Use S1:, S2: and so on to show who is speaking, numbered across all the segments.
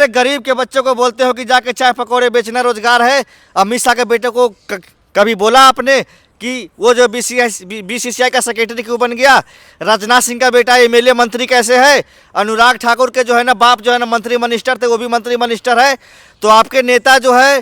S1: गरीब के बच्चों को बोलते हो कि जाके चाय पकौड़े बेचना रोजगार है। अमित शाह के बेटे को कभी बोला आपने कि वो जो बीसीसीआई का सेक्रेटरी क्यों बन गया? राजनाथ सिंह का बेटा एमएलए मंत्री कैसे है? अनुराग ठाकुर के जो है ना बाप जो है ना मंत्री मिनिस्टर थे, वो भी मंत्री मिनिस्टर है। तो आपके नेता जो है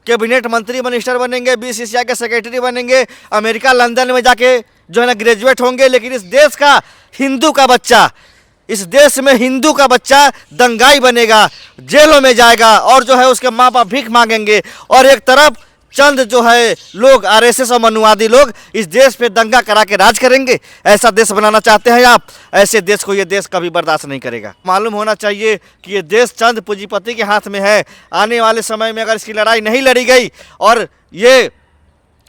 S1: कैबिनेट मंत्री मिनिस्टर बनेंगे, बीसीसीआई के सेक्रेटरी बनेंगे, अमेरिका लंदन में जाके जो है ना ग्रेजुएट होंगे। लेकिन इस देश का हिंदू का बच्चा, इस देश में हिंदू का बच्चा दंगाई बनेगा, जेलों में जाएगा और जो है उसके माँ बाप भीख मांगेंगे। और एक तरफ चंद जो है लोग आरएसएस और मनुवादी लोग इस देश पे दंगा करा के राज करेंगे। ऐसा देश बनाना चाहते हैं आप? ऐसे देश को ये देश कभी बर्दाश्त नहीं करेगा। मालूम होना चाहिए कि ये देश चंद पूंजीपति के हाथ में है। आने वाले समय में अगर इसकी लड़ाई नहीं लड़ी गई और ये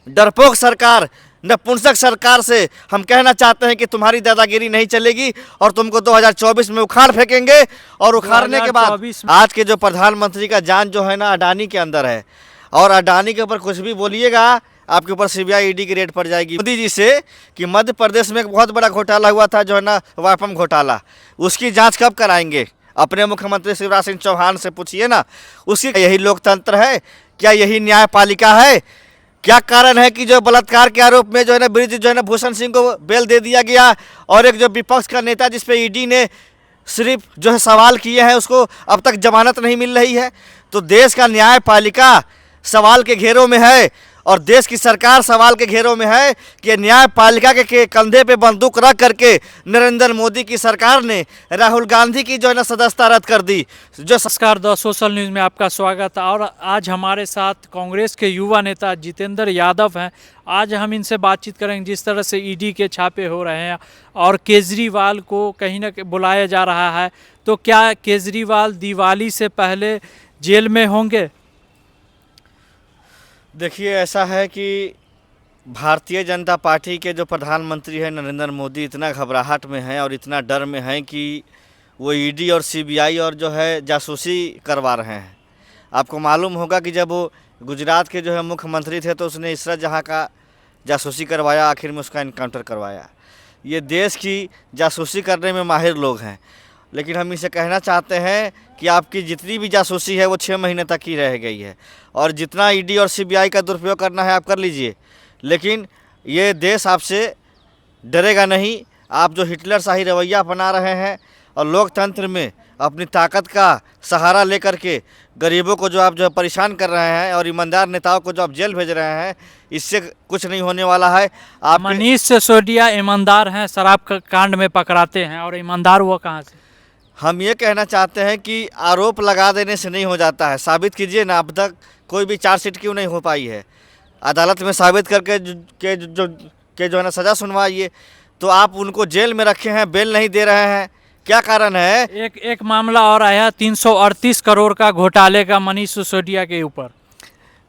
S1: डरपोक सरकार, नपुंसक सरकार से हम कहना चाहते हैं कि तुम्हारी दादागिरी नहीं चलेगी और तुमको 2024 में उखाड़ फेंकेंगे। और उखाड़ने के बाद आज के जो प्रधानमंत्री का जान जो है ना अडानी के अंदर है, और अडानी के ऊपर कुछ भी बोलिएगा आपके ऊपर सीबीआई ईडी की रेड पड़ जाएगी। मोदी जी से कि मध्य प्रदेश में एक बहुत बड़ा घोटाला हुआ था जो है ना वाइफम घोटाला, उसकी जांच कब कराएंगे? अपने मुख्यमंत्री शिवराज सिंह चौहान से पूछिए ना। उसकी यही लोकतंत्र है? क्या यही न्यायपालिका है? क्या कारण है कि जो बलात्कार के आरोप में जो है ना ब्रिज जो है ना भूषण सिंह को बेल दे दिया गया और एक जो विपक्ष का नेता जिस पे ईडी ने सिर्फ जो है सवाल किए हैं उसको अब तक जमानत नहीं मिल रही है? तो देश का न्यायपालिका सवाल के घेरों में है और देश की सरकार सवाल के घेरों में है कि न्यायपालिका के कंधे पे बंदूक रख करके नरेंद्र मोदी की सरकार ने राहुल गांधी की जो है ना सदस्यता रद्द कर दी। जो
S2: नमस्कार, द सोशल न्यूज़ में आपका स्वागत है। और आज हमारे साथ कांग्रेस के युवा नेता जितेंद्र यादव हैं। आज हम इनसे बातचीत करेंगे जिस तरह से ईडी के छापे हो रहे हैं और केजरीवाल को कहीं ना कहीं बुलाया जा रहा है, तो क्या केजरीवाल दिवाली से पहले जेल में होंगे?
S1: देखिए, ऐसा है कि भारतीय जनता पार्टी के जो प्रधानमंत्री हैं नरेंद्र मोदी इतना घबराहट में हैं और इतना डर में हैं कि वो ईडी और सीबीआई और जो है जासूसी करवा रहे हैं। आपको मालूम होगा कि जब वो गुजरात के जो है मुख्यमंत्री थे तो उसने इशरत जहाँ का जासूसी करवाया, आखिर में उसका इनकाउंटर करवाया। ये देश की जासूसी करने में माहिर लोग हैं। लेकिन हम इसे कहना चाहते हैं कि आपकी जितनी भी जासूसी है वो 6 महीने तक ही रह गई है और जितना ईडी और सीबीआई का दुरुपयोग करना है आप कर लीजिए, लेकिन ये देश आपसे डरेगा नहीं। आप जो हिटलर शाही रवैया अपना रहे हैं और लोकतंत्र में अपनी ताकत का सहारा लेकर के गरीबों को जो आप जो परेशान कर रहे हैं और ईमानदार नेताओं को जो आप जेल भेज रहे हैं, इससे कुछ नहीं होने वाला है। आप
S2: मनीष सिसोदिया ईमानदार हैं, शराब कांड में पकड़ाते हैं, और ईमानदार वो कहाँ से?
S1: हम ये कहना चाहते हैं कि आरोप लगा देने से नहीं हो जाता है, साबित कीजिए ना। अब तक कोई भी चार्जशीट क्यों नहीं हो पाई है? अदालत में साबित करके जो है ना सज़ा सुनवाइए। तो आप उनको जेल में रखे हैं, बेल नहीं दे रहे हैं, क्या कारण है?
S2: एक मामला और आया 338 करोड़ का घोटाले का मनीष सिसोदिया के ऊपर।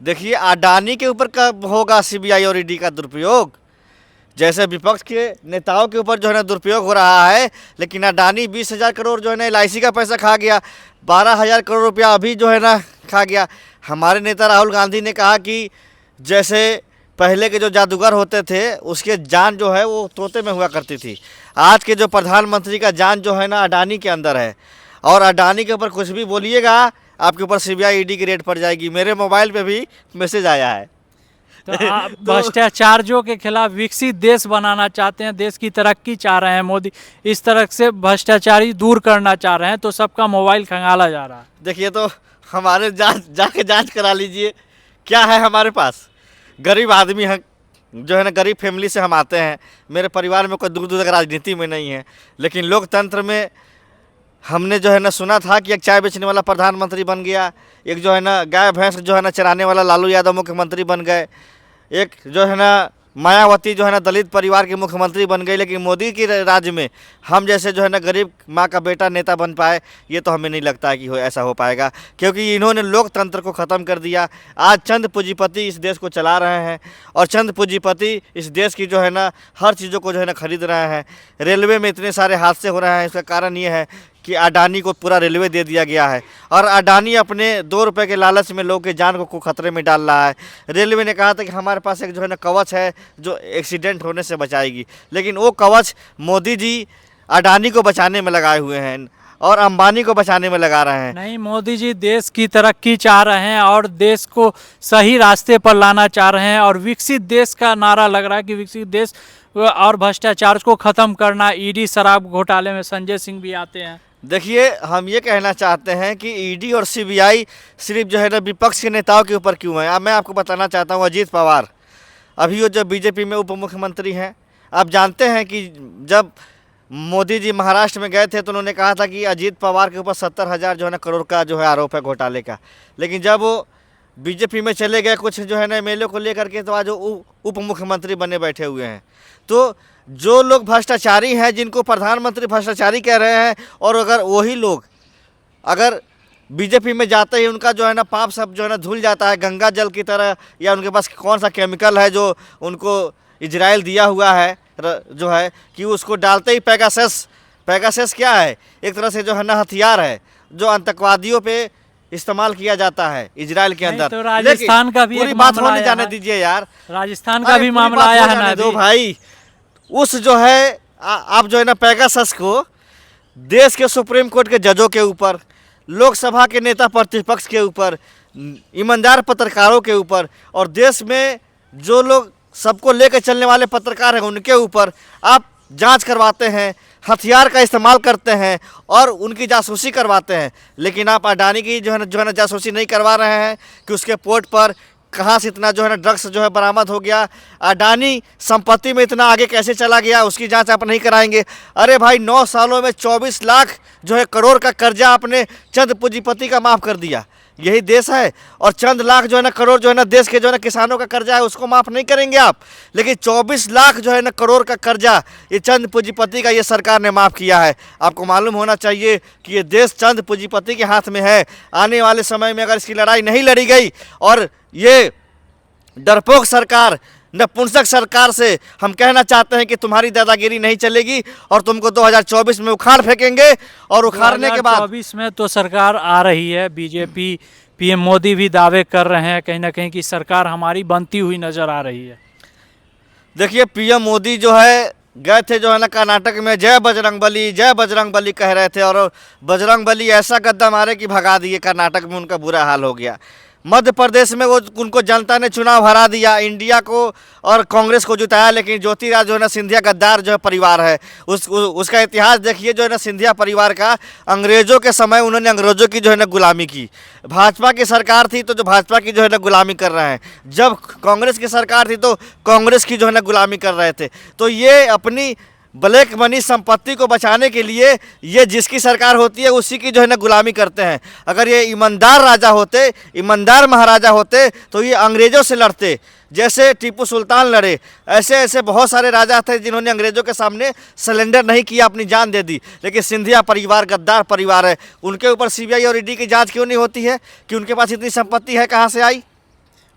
S1: देखिए, अडानी के ऊपर कब होगा सीबीआई और ईडी का दुरुपयोग? जैसे विपक्ष के नेताओं के ऊपर जो है ना दुरुपयोग हो रहा है, लेकिन अडानी 20,000 करोड़ जो है ना एलआईसी का पैसा खा गया, 12,000 करोड़ रुपया अभी जो है ना खा गया। हमारे नेता राहुल गांधी ने कहा कि जैसे पहले के जो जादूगर होते थे उसके जान जो है वो तोते में हुआ करती थी, आज के जो प्रधानमंत्री का जान जो है ना अडानी के अंदर है। और अडानी के ऊपर कुछ भी बोलिएगा आपके ऊपर सीबीआई ईडी की रेड पड़ जाएगी। मेरे मोबाइल पे भी मैसेज आया है।
S2: तो आप भ्रष्टाचारियों के खिलाफ विकसित देश बनाना चाहते हैं, देश की तरक्की चाह रहे हैं मोदी, इस तरह से भ्रष्टाचारी दूर करना चाह रहे हैं, तो सबका मोबाइल खंगाला जा रहा है।
S1: देखिए, तो हमारे जाके जांच करा लीजिए क्या है हमारे पास। गरीब आदमी हैं, जो है ना गरीब फैमिली से हम आते हैं। मेरे परिवार में कोई दूर दूर तक राजनीति में नहीं है, लेकिन लोकतंत्र में हमने जो है ना सुना था कि एक चाय बेचने वाला प्रधानमंत्री बन गया, एक जो है ना गाय भैंस जो है ना चराने वाला लालू यादव मुख्यमंत्री बन गए, एक जो है ना मायावती जो है ना दलित परिवार की मुख्यमंत्री बन गई। लेकिन मोदी की राज्य में हम जैसे जो है ना गरीब माँ का बेटा नेता बन पाए, ये तो हमें नहीं लगता है कि ऐसा हो पाएगा, क्योंकि इन्होंने लोकतंत्र को ख़त्म कर दिया। आज चंद पूंजीपति इस देश को चला रहे हैं और चंद पूंजीपति इस देश की जो है ना हर चीज़ों को जो है ना खरीद रहे हैं। रेलवे में इतने सारे हादसे हो रहे हैं, इसका कारण ये है कि अडानी को पूरा रेलवे दे दिया गया है और अडानी अपने 2 रुपये के लालच में लोगों के जान को खतरे में डाल रहा है। रेलवे ने कहा था कि हमारे पास एक जो है ना कवच है जो एक्सीडेंट होने से बचाएगी, लेकिन वो कवच मोदी जी अडानी को बचाने में लगाए हुए हैं। और अंबानी को बचाने में लगा रहे हैं।
S2: नहीं, मोदी जी देश की तरक्की चाह रहे हैं और देश को सही रास्ते पर लाना चाह रहे हैं, और विकसित देश का नारा लग रहा है कि विकसित देश और भ्रष्टाचार को खत्म करना। ईडी शराब घोटाले में संजय सिंह भी आते हैं।
S1: देखिए, हम ये कहना चाहते हैं कि ईडी और सीबीआई सिर्फ जो है ना विपक्ष के नेताओं के ऊपर क्यों है। अब मैं आपको बताना चाहता हूँ, अजीत पवार अभी वो जो बीजेपी में उप मुख्यमंत्री हैं, आप जानते हैं कि जब मोदी जी महाराष्ट्र में गए थे तो उन्होंने कहा था कि अजीत पवार के ऊपर 70,000 जो है ना करोड़ का जो है आरोप है घोटाले का। लेकिन जब वो बीजेपी में चले गए कुछ जो है ना एमएलए को लेकर के, तो आज वो उप मुख्यमंत्री बने बैठे हुए हैं। तो जो लोग भ्रष्टाचारी हैं, जिनको प्रधानमंत्री भ्रष्टाचारी कह रहे हैं, और अगर वही लोग अगर बीजेपी में जाते ही उनका जो है ना पाप सब जो है ना धुल जाता है गंगा जल की तरह, या उनके पास कौन सा केमिकल है जो उनको इजराइल दिया हुआ है जो है कि उसको डालते ही पैगासस क्या है, एक तरह से जो है ना हथियार है जो आतंकवादियों पे इस्तेमाल किया जाता है इजराइल के अंदर।
S2: तो राजस्थान का भी
S1: पूरी
S2: एक
S1: बात
S2: मामला
S1: होने
S2: आया
S1: जाने
S2: है।
S1: दीजिए यार,
S2: राजस्थान का भी मामला आया है ना
S1: दो
S2: अभी।
S1: भाई। उस जो है आप जो है ना पैगासस को देश के सुप्रीम कोर्ट के जजों के ऊपर, लोकसभा के नेता प्रतिपक्ष के ऊपर, ईमानदार पत्रकारों के ऊपर, और देश में जो लोग सबको लेकर चलने वाले पत्रकार हैं उनके ऊपर आप जांच करवाते हैं, हथियार का इस्तेमाल करते हैं और उनकी जासूसी करवाते हैं। लेकिन आप अडानी की जो है ना जासूसी नहीं करवा रहे हैं कि उसके पोर्ट पर कहाँ से इतना जो है ना ड्रग्स जो है बरामद हो गया, अडानी संपत्ति में इतना आगे कैसे चला गया, उसकी जांच आप नहीं कराएंगे। अरे भाई, 9 सालों में 24 लाख जो है करोड़ का कर्जा आपने चंद पूंजीपति का माफ़ कर दिया। यही देश है। और चंद लाख जो है ना करोड़ जो है ना देश के जो है ना किसानों का कर्जा है उसको माफ़ नहीं करेंगे आप। लेकिन 24 लाख जो है ना करोड़ का कर्जा ये चंद पूंजीपति का ये सरकार ने माफ़ किया है। आपको मालूम होना चाहिए कि ये देश चंद पूंजीपति के हाथ में है। आने वाले समय में अगर इसकी लड़ाई नहीं लड़ी गई और ये डरपोक सरकार, नपुंसक सरकार से हम कहना चाहते हैं कि तुम्हारी दादागिरी नहीं चलेगी और तुमको 2024 में उखाड़ फेंकेंगे। और उखाड़ने के बाद
S2: 2024 में तो सरकार आ रही है। बीजेपी पीएम मोदी भी दावे कर रहे हैं कहीं ना कहीं कि सरकार हमारी बनती हुई नजर आ रही है।
S1: देखिए, पीएम मोदी जो है गए थे जो है ना कर्नाटक में, जय बजरंग बली कह रहे थे, और बजरंग बली ऐसा गद्दा मारे कि भगा दिए। कर्नाटक में उनका बुरा हाल हो गया। मध्य प्रदेश में वो उनको जनता ने चुनाव हरा दिया, इंडिया को और कांग्रेस को जिताया। लेकिन ज्योतिराज जो है ना सिंधिया गद्दार जो है परिवार है, उसका इतिहास देखिए जो है ना सिंधिया परिवार का। अंग्रेज़ों के समय उन्होंने अंग्रेज़ों की जो है ना गुलामी की। भाजपा की सरकार थी तो जो भाजपा की जो है ना गुलामी कर रहे हैं, जब कांग्रेस की सरकार थी तो कांग्रेस की जो है ना गुलामी कर रहे थे। तो ये अपनी ब्लैक मनी संपत्ति को बचाने के लिए ये जिसकी सरकार होती है उसी की जो है ना गुलामी करते हैं। अगर ये ईमानदार राजा होते, ईमानदार महाराजा होते तो ये अंग्रेज़ों से लड़ते, जैसे टीपू सुल्तान लड़े। ऐसे ऐसे बहुत सारे राजा थे जिन्होंने अंग्रेज़ों के सामने सरेंडर नहीं किया, अपनी जान दे दी। लेकिन सिंधिया परिवार गद्दार परिवार है। उनके ऊपर सीबीआई और ईडी की जाँच क्यों नहीं होती है कि उनके पास इतनी संपत्ति है, कहाँ से आई?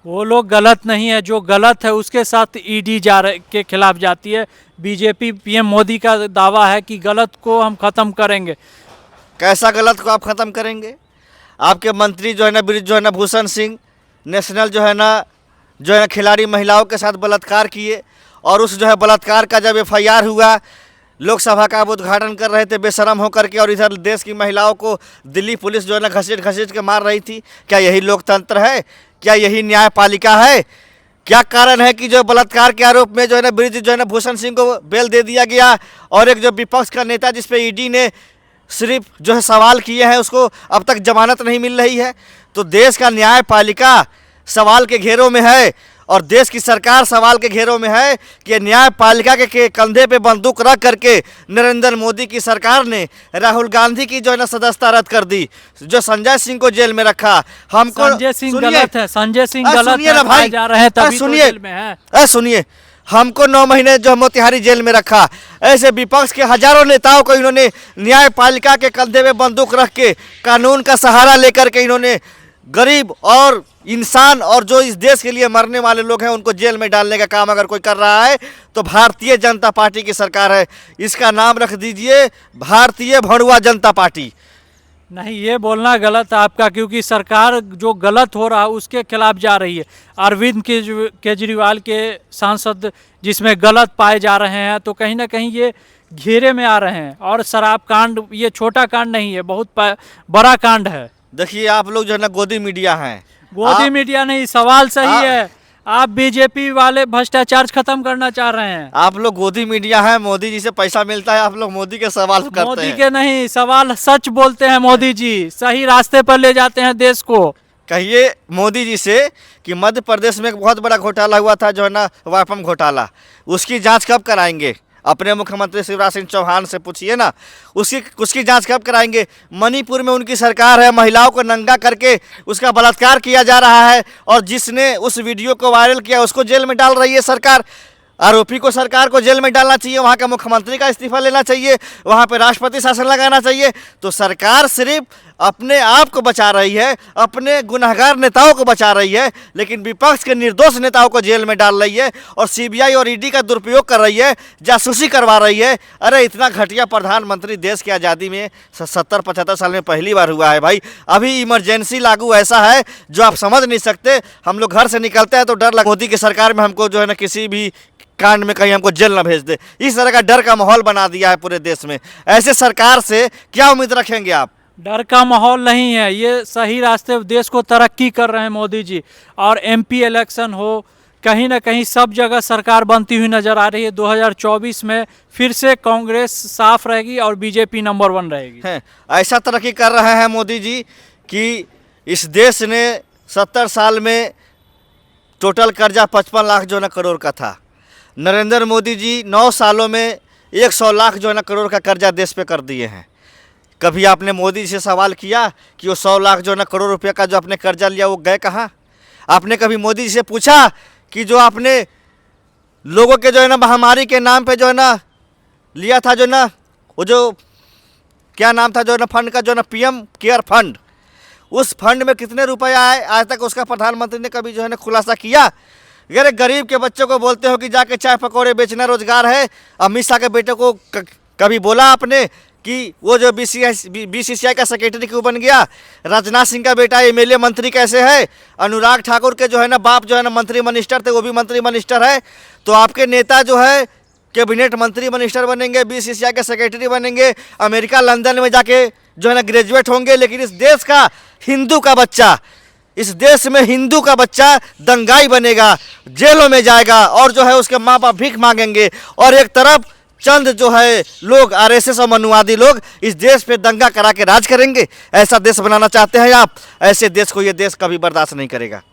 S2: वो लोग गलत नहीं है, जो गलत है उसके साथ ईडी के खिलाफ जाती है। बीजेपी पीएम मोदी का दावा है कि गलत को हम ख़त्म करेंगे।
S1: कैसा गलत को आप ख़त्म करेंगे? आपके मंत्री जो है ना ब्रिज जो है ना भूषण सिंह नेशनल जो है ना खिलाड़ी महिलाओं के साथ बलात्कार किए, और उस जो है बलात्कार का जब एफआईआर हुआ, लोकसभा का आप उद्घाटन कर रहे थे बेशरम होकर के, और इधर देश की महिलाओं को दिल्ली पुलिस जो है ना घसीट के मार रही थी। क्या यही लोकतंत्र है? क्या यही न्यायपालिका है? क्या कारण है कि जो बलात्कार के आरोप में जो है ना ब्रिज जो है ना भूषण सिंह को बेल दे दिया गया, और एक जो विपक्ष का नेता जिस पे ईडी ने सिर्फ जो है सवाल किए हैं उसको अब तक जमानत नहीं मिल रही है? तो देश का न्यायपालिका सवाल के घेरों में है और देश की सरकार सवाल के घेरों में है कि न्यायपालिका के कंधे पे बंदूक रख करके नरेंद्र मोदी की सरकार ने राहुल गांधी की जो है ना सदस्यता रद्द कर दी, जो संजय सिंह को जेल में रखा। हमको
S2: संजय सिंह गलत है, संजय सिंह गलत
S1: सुनिए ना भाई,
S2: जा रहे हैं तभी तो जेल में है।
S1: सुनिए, हमको 9 महीने जो मोतिहारी जेल में रखा। ऐसे विपक्ष के हजारों नेताओं को इन्होंने न्यायपालिका के कंधे में बंदूक रख के कानून का सहारा लेकर के इन्होंने गरीब और इंसान और जो इस देश के लिए मरने वाले लोग हैं उनको जेल में डालने का काम अगर कोई कर रहा है तो भारतीय जनता पार्टी की सरकार है। इसका नाम रख दीजिए भारतीय भड़ुआ जनता पार्टी।
S2: नहीं, ये बोलना गलत है आपका, क्योंकि सरकार जो गलत हो रहा है उसके खिलाफ जा रही है। अरविंद केजरीवाल के सांसद जिसमें गलत पाए जा रहे हैं, तो कहीं ना कहीं ये घेरे में आ रहे हैं। और शराब कांड ये छोटा कांड नहीं है, बहुत बड़ा कांड है।
S1: देखिए आप लोग जो है ना गोदी मीडिया हैं,
S2: गोदी
S1: आप-
S2: मीडिया नहीं, सवाल सही
S1: आप-
S2: है। आप बीजेपी वाले भ्रष्टाचार खत्म करना चाह रहे हैं।
S1: आप लोग गोदी मीडिया हैं, मोदी जी से पैसा मिलता है, आप लोग मोदी के सवाल करते
S2: मोदी
S1: हैं।
S2: के नहीं, सवाल सच बोलते हैं मोदी जी, सही रास्ते पर ले जाते हैं देश को।
S1: कहिए मोदी जी से कि मध्य प्रदेश में एक बहुत बड़ा घोटाला हुआ था जो है ना वाइफम घोटाला, उसकी जांच कब कराएंगे? अपने मुख्यमंत्री शिवराज सिंह चौहान से पूछिए ना, उसकी जांच कब कराएंगे? मणिपुर में उनकी सरकार है, महिलाओं को नंगा करके उसका बलात्कार किया जा रहा है, और जिसने उस वीडियो को वायरल किया उसको जेल में डाल रही है सरकार। आरोपी को सरकार को जेल में डालना चाहिए, वहाँ का मुख्यमंत्री का इस्तीफा लेना चाहिए, वहाँ पे राष्ट्रपति शासन लगाना चाहिए। तो सरकार सिर्फ अपने आप को बचा रही है, अपने गुनहगार नेताओं को बचा रही है, लेकिन विपक्ष के निर्दोष नेताओं को जेल में डाल रही है और सीबीआई और ईडी का दुरुपयोग कर रही है, जासूसी करवा रही है। अरे इतना घटिया प्रधानमंत्री देश की आज़ादी में 70-75 साल में पहली बार हुआ है भाई। अभी इमरजेंसी लागू ऐसा है जो आप समझ नहीं सकते। हम लोग घर से निकलते हैं तो डर लग, मोदी की सरकार में हमको जो है ना किसी भी कांड में कहीं हमको जेल ना भेज दे, इस तरह का डर का माहौल बना दिया है पूरे देश में। ऐसे सरकार से क्या उम्मीद रखेंगे आप?
S2: डर का माहौल नहीं है, ये सही रास्ते देश को तरक्की कर रहे हैं मोदी जी। और एमपी इलेक्शन हो, कहीं ना कहीं सब जगह सरकार बनती हुई नजर आ रही है। 2024 में फिर से कांग्रेस साफ रहेगी और बीजेपी नंबर 1 रहेगी।
S1: हैं ऐसा तरक्की कर रहे हैं मोदी जी कि इस देश ने 70 साल में टोटल कर्जा 55 लाख जो है ना करोड़ का था। नरेंद्र मोदी जी 9 सालों में 100 लाख जो है ना करोड़ का कर्जा देश पे कर दिए हैं। कभी आपने मोदी जी से सवाल किया कि वो 100 लाख जो है ना करोड़ रुपए का जो आपने कर्जा लिया वो गए कहाँ? आपने कभी मोदी जी से पूछा कि जो आपने लोगों के जो है ना महामारी के नाम पे जो है ना लिया था, जो ना वो जो क्या नाम था जो है ना फंड का, जो ना पीएम केयर फंड, उस फंड में कितने रुपए आए आज तक उसका प्रधानमंत्री ने कभी जो है ना खुलासा किया? अरे गरीब के बच्चों को बोलते हो कि जाके चाय पकौड़े बेचना रोजगार है। अमित शाह के बेटे को कभी बोला आपने कि वो जो बीसीसीआई का सेक्रेटरी क्यों बन गया? राजनाथ सिंह का बेटा एमएलए मंत्री कैसे है? अनुराग ठाकुर के जो है ना बाप जो है ना मंत्री मिनिस्टर थे, वो भी मंत्री मिनिस्टर है। तो आपके नेता जो है कैबिनेट मंत्री मिनिस्टर बनेंगे, बीसीसीआई के सेक्रेटरी बनेंगे, अमेरिका लंदन में जाके जो है ना ग्रेजुएट होंगे, लेकिन इस देश का हिंदू का बच्चा, इस देश में हिंदू का बच्चा दंगाई बनेगा, जेलों में जाएगा, और जो है उसके माँ बाप भीख मांगेंगे, और एक तरफ चंद जो है लोग आरएसएस और मनुवादी लोग इस देश पे दंगा करा के राज करेंगे। ऐसा देश बनाना चाहते हैं आप? ऐसे देश को ये देश कभी बर्दाश्त नहीं करेगा।